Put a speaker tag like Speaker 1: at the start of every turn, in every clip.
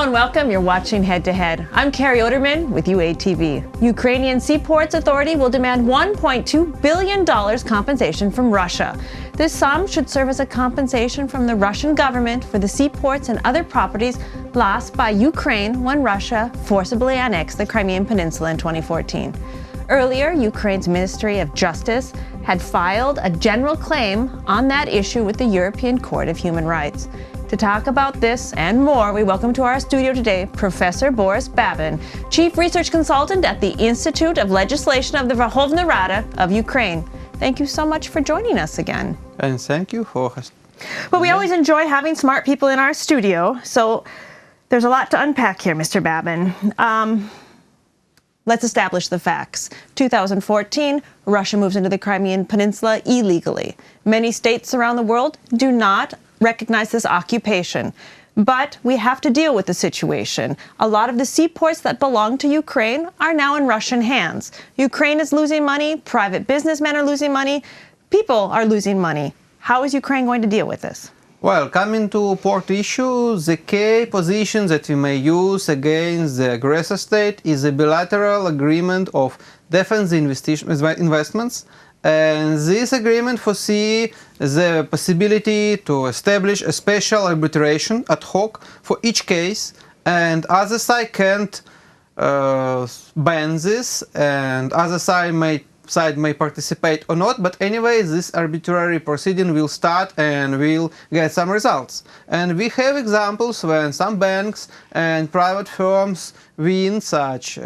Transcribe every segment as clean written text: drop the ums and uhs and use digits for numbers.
Speaker 1: and welcome. You're watching Head to Head. I'm Carrie Oderman with UATV. Ukrainian Sea Ports Authority will demand $1.2 billion compensation from Russia. This sum should serve as a compensation from the Russian government for the seaports and other properties lost by Ukraine when Russia forcibly annexed the Crimean Peninsula in 2014. Earlier, Ukraine's Ministry of Justice had filed a general claim on that issue with the European Court of Human Rights. To talk about this and more, we welcome to our studio today Professor Borys Babin, Chief Research Consultant at the Institute of Legislation of the Verkhovna Rada of Ukraine. Thank you so much for joining us again.
Speaker 2: And thank you for hosting.
Speaker 1: Well, we always enjoy having smart people in our studio, so there's a lot to unpack here, Mr. Babin. Let's establish the facts. 2014, Russia moves into the Crimean Peninsula illegally. Many states around the world do not recognize this occupation. But we have to deal with the situation. A lot of the seaports that belong to Ukraine are now in Russian hands. Ukraine is losing money, private businessmen are losing money, people are losing money. How is Ukraine going to deal with this?
Speaker 2: Well, coming to port issue, the key position that we may use against the aggressor state is a bilateral agreement of defense investments. And this agreement foresees the possibility to establish a special arbitration ad hoc for each case, and other side can't ban this, and other side may participate or not, but anyway, this arbitrary proceeding will start and will get some results. And we have examples when some banks and private firms win such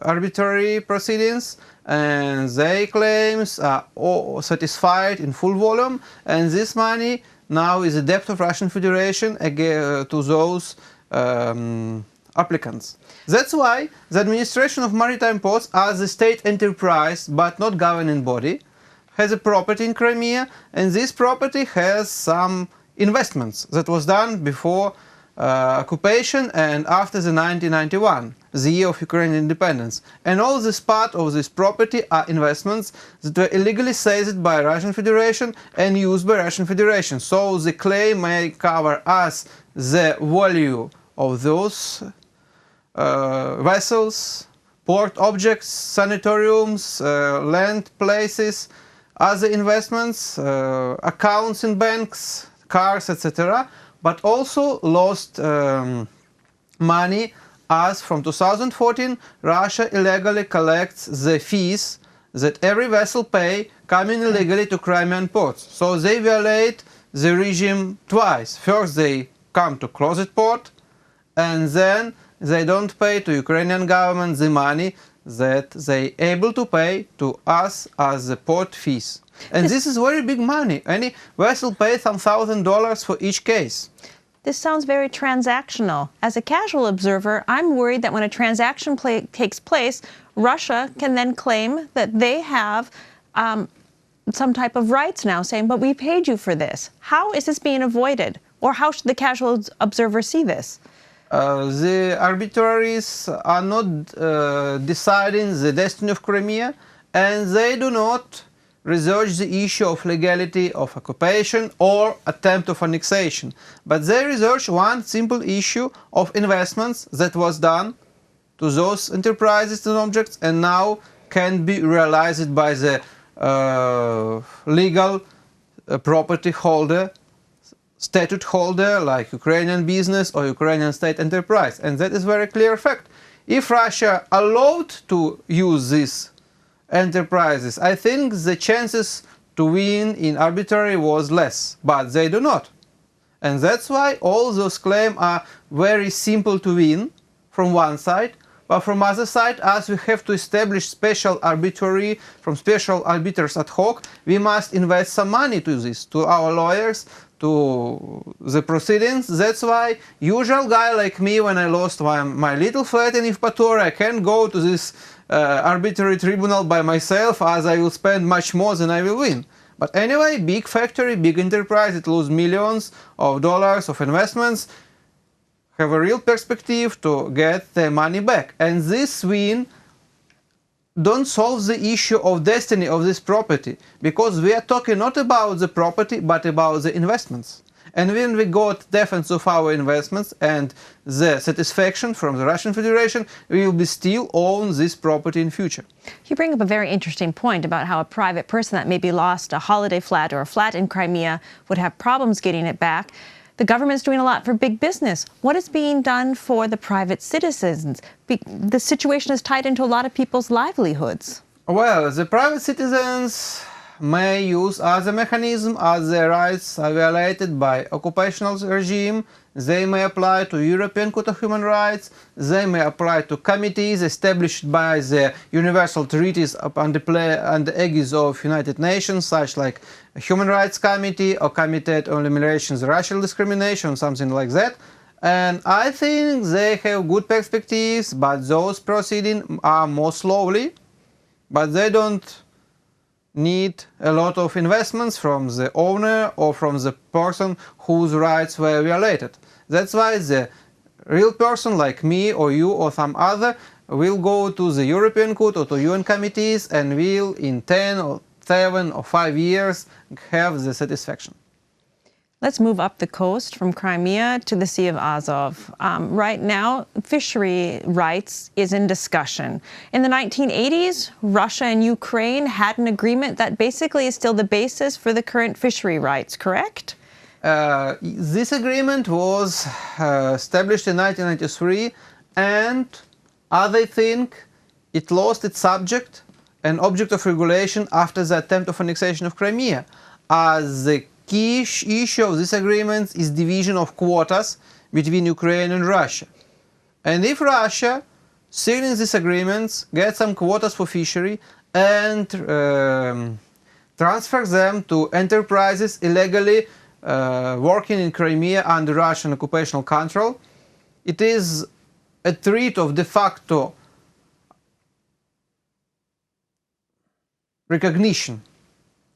Speaker 2: arbitrary proceedings, and their claims are all satisfied in full volume, and this money now is a debt of Russian Federation to those applicants. That's why the Administration of Maritime Ports, as a state enterprise but not governing body, has a property in Crimea, and this property has some investments that was done before occupation and after the 1991, the year of Ukrainian independence. And all this part of this property are investments that were illegally seized by Russian Federation and used by Russian Federation. So the claim may cover as the value of those vessels, port objects, sanatoriums, land places, other investments, accounts in banks, cars, etc., but also lost money, as from 2014 Russia illegally collects the fees that every vessel pay coming illegally to Crimean ports. So they violate the regime twice. First they come to closed port, and then they don't pay to Ukrainian government the money that they able to pay to us as the port fees. And this is very big money. Any vessel pays some $1,000 for each case.
Speaker 1: This sounds very transactional. As a casual observer, I'm worried that when a transaction takes place, Russia can then claim that they have some type of rights now, saying, but we paid you for this. How is this being avoided? Or how should the casual observer see this?
Speaker 2: The arbitraries are not deciding the destiny of Crimea, and they do not research the issue of legality of occupation or attempt of annexation. But they research one simple issue of investments that was done to those enterprises and objects and now can be realized by the legal property holder, statute holder, like Ukrainian business or Ukrainian state enterprise. And that is very clear fact. If Russia allowed to use these enterprises, I think the chances to win in arbitrary was less, but they do not. And that's why all those claims are very simple to win from one side, but from other side, as we have to establish special arbitrary from special arbiters ad hoc, we must invest some money to this, to our lawyers, to the proceedings. That's why usual guy like me, when I lost my little flat in Evpatoria, I can't go to this arbitrary tribunal by myself, as I will spend much more than I will win. But anyway, big factory, big enterprise, it lose millions of dollars of investments, have a real perspective to get their money back. And this win don't solve the issue of destiny of this property, because we are talking not about the property but about the investments. And when we got defense of our investments and the satisfaction from the Russian Federation, we will be still own this property in future.
Speaker 1: You bring up a very interesting point about how a private person that maybe lost a holiday flat or a flat in Crimea would have problems getting it back. The government's doing a lot for big business. What is being done for the private citizens? The situation is tied into a lot of people's livelihoods.
Speaker 2: Well, the private citizens may use other mechanisms as their rights are violated by occupational regime. They may apply to European Court of Human Rights. They may apply to committees established by the universal treaties under aegis of United Nations, such like a Human Rights Committee or Committee on Elimination of Racial Discrimination, something like that. And I think they have good perspectives, but those proceedings are more slowly, but they don't need a lot of investments from the owner or from the person whose rights were violated. That's why the real person like me or you or some other will go to the European Court or to UN committees and will in 10 or 7 or 5 years have the satisfaction.
Speaker 1: Let's move up the coast from Crimea to the Sea of Azov. Right now, fishery rights is in discussion. In the 1980s, Russia and Ukraine had an agreement that basically is still the basis for the current fishery rights, correct?
Speaker 2: This agreement was established in 1993, and as I think it lost its subject and object of regulation after the attempt of annexation of Crimea, as the key issue of this agreement is division of quotas between Ukraine and Russia. And if Russia, signing these agreements, gets some quotas for fishery and transfers them to enterprises illegally working in Crimea under Russian occupational control, it is a threat of de facto recognition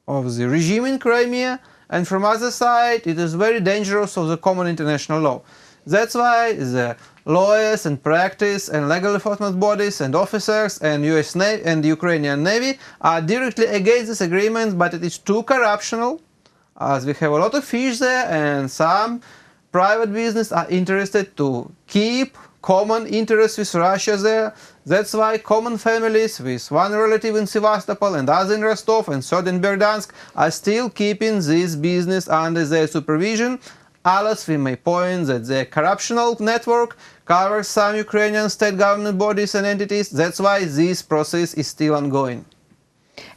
Speaker 2: of the regime in Crimea, and from other side it is very dangerous of the common international law. That's why the lawyers and practice and legal enforcement bodies and officers and US Navy and the Ukrainian Navy are directly against this agreement, but it is too corruptional, as we have a lot of fish there and some private business are interested to keep common interests with Russia there. That's why common families with one relative in Sevastopol and other in Rostov and third in Berdansk are still keeping this business under their supervision. Alas, we may point that the corruptional network covers some Ukrainian state government bodies and entities. That's why this process is still ongoing.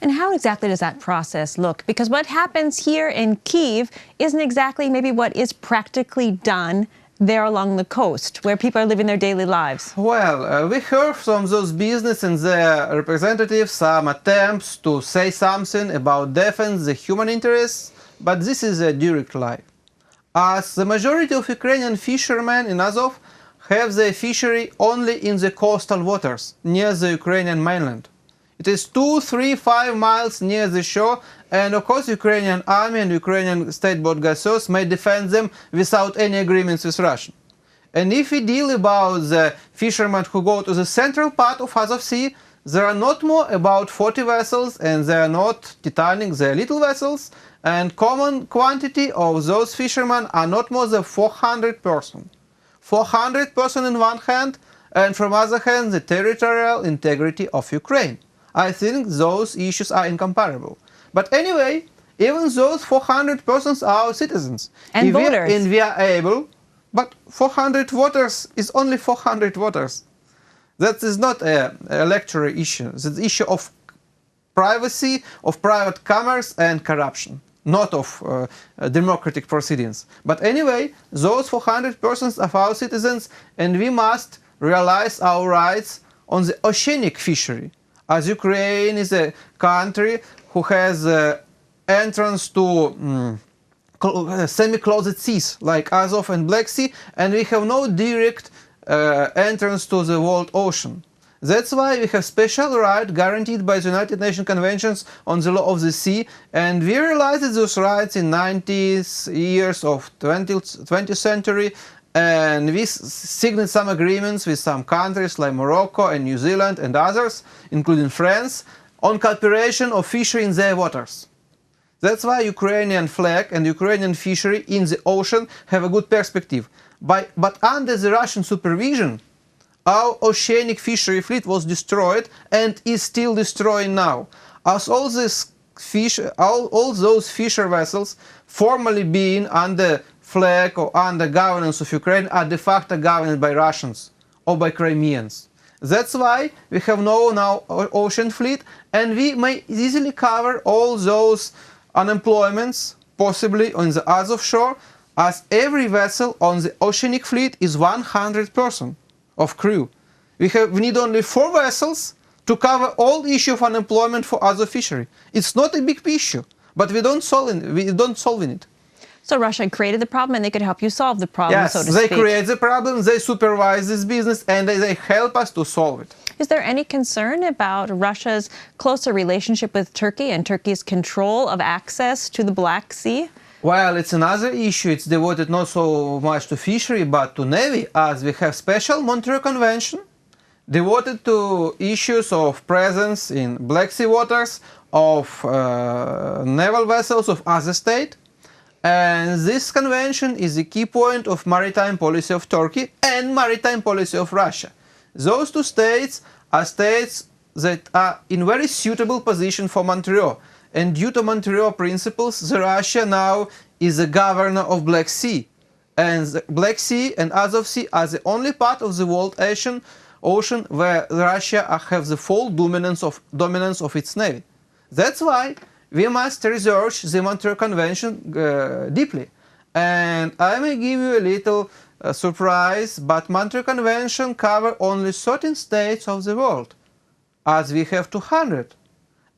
Speaker 1: And how exactly does that process look? Because what happens here in Kyiv isn't exactly maybe what is practically done there along the coast, where people are living their daily lives.
Speaker 2: Well, we heard from those business and their representatives some attempts to say something about defense the human interests, but this is a direct lie. As the majority of Ukrainian fishermen in Azov have their fishery only in the coastal waters, near the Ukrainian mainland. It is 2, 3, 5 miles near the shore, and of course Ukrainian army and Ukrainian state board gassers may defend them without any agreements with Russia. And if we deal about the fishermen who go to the central part of Azov Sea, there are not more about 40 vessels, and they are not Titanic, they are little vessels, and common quantity of those fishermen are not more than 400 persons. 400 persons in one hand, and from other hand the territorial integrity of Ukraine. I think those issues are incomparable. But anyway, even those 400 persons are our citizens.
Speaker 1: And voters.
Speaker 2: And we are able, but 400 voters is only 400 voters. That is not a electoral issue. It's an issue of privacy, of private commerce and corruption, not of democratic proceedings. But anyway, those 400 persons are our citizens, and we must realize our rights on the oceanic fishery. As Ukraine is a country who has entrance to semi-closed seas like Azov and Black Sea, and we have no direct entrance to the world ocean. That's why we have special right guaranteed by the United Nations Conventions on the Law of the Sea, and we realized those rights in 90s years of 20th century, and we signed some agreements with some countries like Morocco and New Zealand and others, including France, on cooperation of fishery in their waters. That's why Ukrainian flag and Ukrainian fishery in the ocean have a good perspective. But under the Russian supervision, our oceanic fishery fleet was destroyed and is still destroying now. As all those fisher vessels formerly being under flag or under governance of Ukraine are de facto governed by Russians or by Crimeans. That's why we have now ocean fleet, and we may easily cover all those unemployments, possibly on the Azov shore, as every vessel on the oceanic fleet is 100% of crew. We need only 4 vessels to cover all issue of unemployment for Azov fishery. It's not a big issue, but we don't solve it.
Speaker 1: So Russia created the problem, and they could help you solve the problem,
Speaker 2: yes,
Speaker 1: so to
Speaker 2: they
Speaker 1: speak.
Speaker 2: create the problem, they supervise this business, and they help us to solve it.
Speaker 1: Is there any concern about Russia's closer relationship with Turkey and Turkey's control of access to the Black Sea?
Speaker 2: Well, it's another issue. It's devoted not so much to fishery, but to navy, as we have special Montreux Convention devoted to issues of presence in Black Sea waters of naval vessels of other state. And this convention is the key point of maritime policy of Turkey and maritime policy of Russia. Those two states are states that are in very suitable position for Montreux. And due to Montreux principles, Russia now is the governor of Black Sea. And the Black Sea and Azov Sea are the only part of the world ocean where Russia has the full dominance of its navy. That's why we must research the Montreux Convention deeply. And I may give you a little surprise, but Montreux Convention covers only certain states of the world, as we have 200.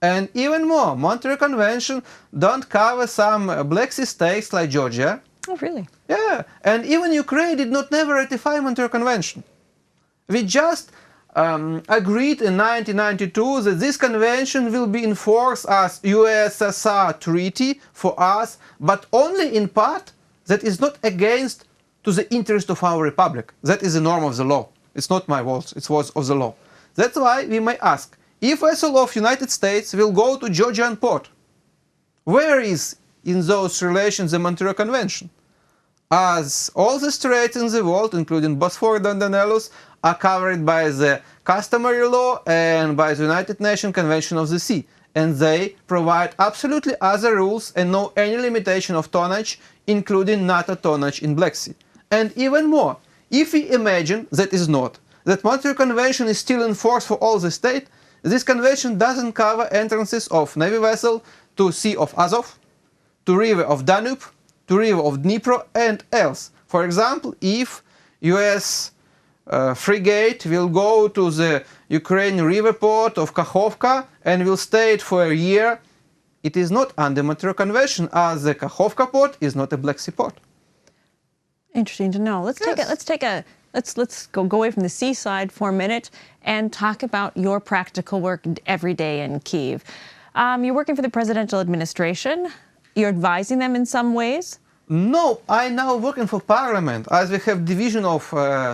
Speaker 2: And even more, Montreux Convention don't cover some Black Sea states like Georgia.
Speaker 1: Oh, really?
Speaker 2: Yeah, and even Ukraine did not never ratify Montreux Convention. We just agreed in 1992 that this convention will be enforced as USSR treaty for us, but only in part that is not against to the interest of our republic. That is the norm of the law. It's not my words, it's words of the law. That's why we may ask, if vessel of United States will go to Georgian port, where is in those relations the Montreux Convention? As all the straits in the world, including Bosphorus and Dardanelles, are covered by the customary law and by the United Nations Convention of the Sea, and they provide absolutely other rules and no any limitation of tonnage, including NATO tonnage in Black Sea. And even more, if we imagine that Montreux Convention is still in force for all the states, this convention doesn't cover entrances of navy vessel to Sea of Azov, to river of Danube, to river of Dnipro and else. For example, if US frigate will go to the Ukrainian river port of Kakhovka and will stay for a year, it is not under Montreux Convention, as the Kakhovka port is not a Black Sea port.
Speaker 1: Interesting to know. Let's go away from the seaside for a minute and talk about your practical work every day in Kyiv. You're working for the presidential administration. You're advising them in some ways.
Speaker 2: No, I'm now working for Parliament. As we have division of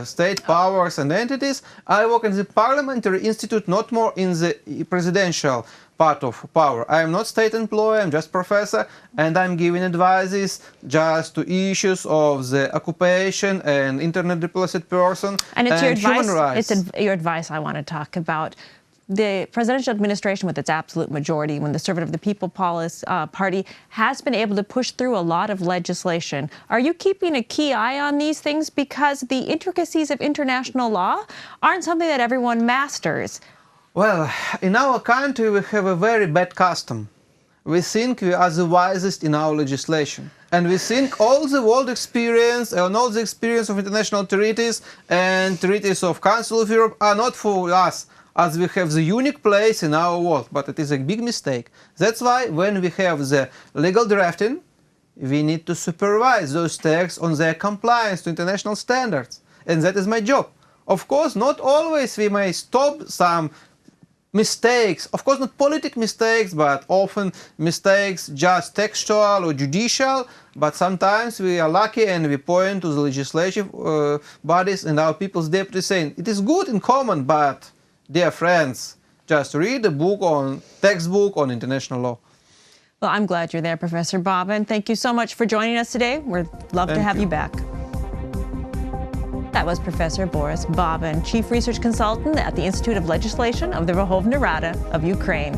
Speaker 2: state powers and entities, I work in the Parliamentary Institute, not more in the presidential part of power. I am not state employee, I'm just professor, and I'm giving advices just to issues of the occupation and internet displaced person
Speaker 1: and it's your advice,
Speaker 2: human rights.
Speaker 1: It's your advice I want to talk about. The presidential administration, with its absolute majority, when the Servant of the People Party has been able to push through a lot of legislation. Are you keeping a key eye on these things? Because the intricacies of international law aren't something that everyone masters.
Speaker 2: Well, in our country we have a very bad custom. We think we are the wisest in our legislation. And we think all the world experience and all the experience of international treaties and treaties of Council of Europe are not for us, as we have the unique place in our world, but it is a big mistake. That's why when we have the legal drafting, we need to supervise those texts on their compliance to international standards. And that is my job. Of course, not always we may stop some mistakes, of course not political mistakes, but often mistakes just textual or judicial, but sometimes we are lucky and we point to the legislative bodies and our people's deputies saying, it is good in common, but dear friends, just read a book on textbook on international law.
Speaker 1: Well, I'm glad you're there, Professor Babin. Thank you so much for joining us today. We'd love to have you back. That was Professor Borys Babin, Chief Research Consultant at the Institute of Legislation of the Verkhovna Rada of Ukraine.